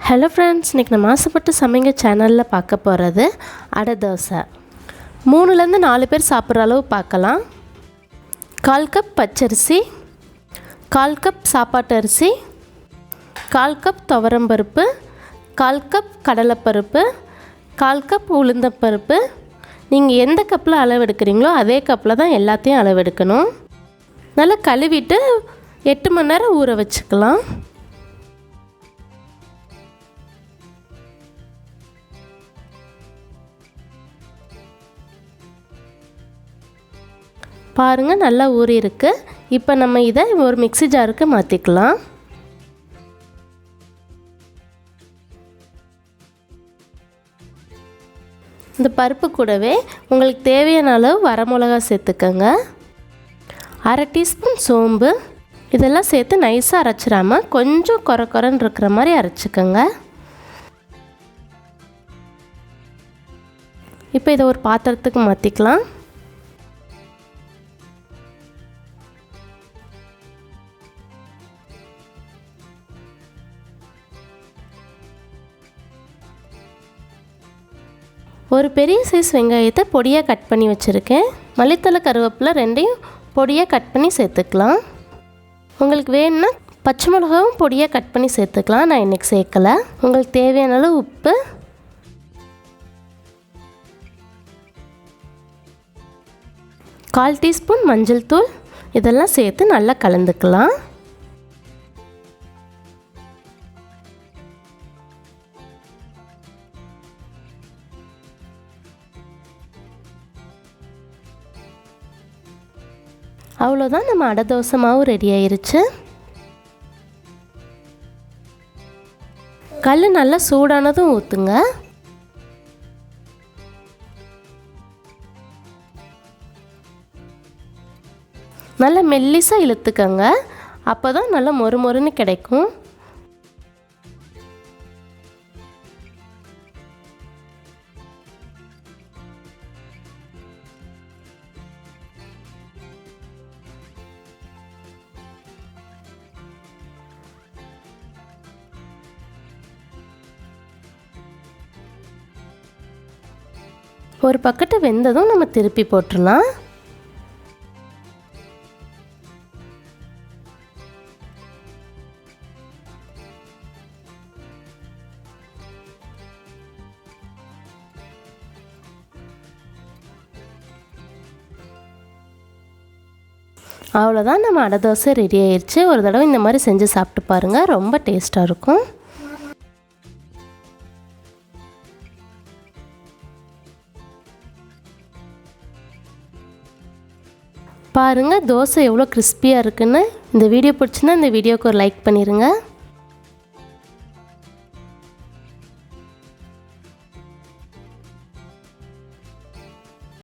Hello friends, இன்றைக்கி நம்ம ஆசைப்பட்டு சமைங்க சேனலில் பார்க்க போகிறது அடை தோசை. 3லேருந்து 4 பேர் சாப்பிட்ற அளவு பார்க்கலாம். 1/4 கப் பச்சரிசி, 1/4 கப் சாப்பாட்டு அரிசி, 1/4 கப் துவரம்பருப்பு, 1/4 கப் கடலைப்பருப்பு, 1/4 கப் உளுந்தப்பருப்பு. நீங்கள் எந்த கப்பில் அளவு எடுக்கிறீங்களோ அதே கப்பில் தான் எல்லாத்தையும் அளவு எடுக்கணும். நல்லா கழுவிட்டு 8 மணி நேரம் ஊற வச்சுக்கலாம். பாருங்கள், நல்லா ஊறி இருக்கு. இப்போ நம்ம இதை ஒரு மிக்ஸி ஜாருக்கு மாற்றிக்கலாம். இந்த பருப்பு கூடவே உங்களுக்கு தேவையான அளவு வரமிளகா சேர்த்துக்கோங்க. 1/2 டீஸ்பூன் சோம்பு. இதெல்லாம் சேர்த்து நைஸாக அரைச்சிடாமல் கொஞ்சம் கொரன்னு இருக்கிற மாதிரி அரைச்சிக்கோங்க. இப்போ இதை ஒரு பாத்திரத்துக்கு மாற்றிக்கலாம். ஒரு பெரிய சைஸ் வெங்காயத்தை பொடியாக கட் பண்ணி வச்சுருக்கேன். மல்லித்தழை கருவேப்பிலை 2ஐயும் பொடியாக கட் பண்ணி சேர்த்துக்கலாம். உங்களுக்கு வேணும்னா பச்சை மிளகாவும் பொடியாக கட் பண்ணி சேர்த்துக்கலாம். நான் இன்றைக்கி சேர்க்கலை. உங்களுக்கு தேவையான அளவு உப்பு, கால் டீஸ்பூன் மஞ்சள் தூள், இதெல்லாம் சேர்த்து நல்லா கலந்துக்கலாம். அவ்வளோதான், நம்ம அடை தோசை மாவு ரெடி ஆயிருச்சு. கல் நல்லா சூடானதும் ஊற்றுங்க. நல்லா மெல்லிசாக இழுத்துக்கங்க. அப்போ தான் நல்லா மொறுமொறுன்னு கிடைக்கும். ஒரு பக்கெட்டு வெந்ததும் நம்ம திருப்பி போட்டுடலாம். அவ்வளோதான், நம்ம அடை தோசை ரெடி ஆயிடுச்சு. ஒரு தடவை இந்த மாதிரி செஞ்சு சாப்பிட்டு பாருங்கள், ரொம்ப டேஸ்ட்டாக இருக்கும். பாருங்கள், தோசை எவ்வளோ கிறிஸ்பியாக இருக்குன்னு. இந்த வீடியோ பிடிச்சுன்னா இந்த வீடியோக்கு ஒரு லைக் பண்ணிடுங்க.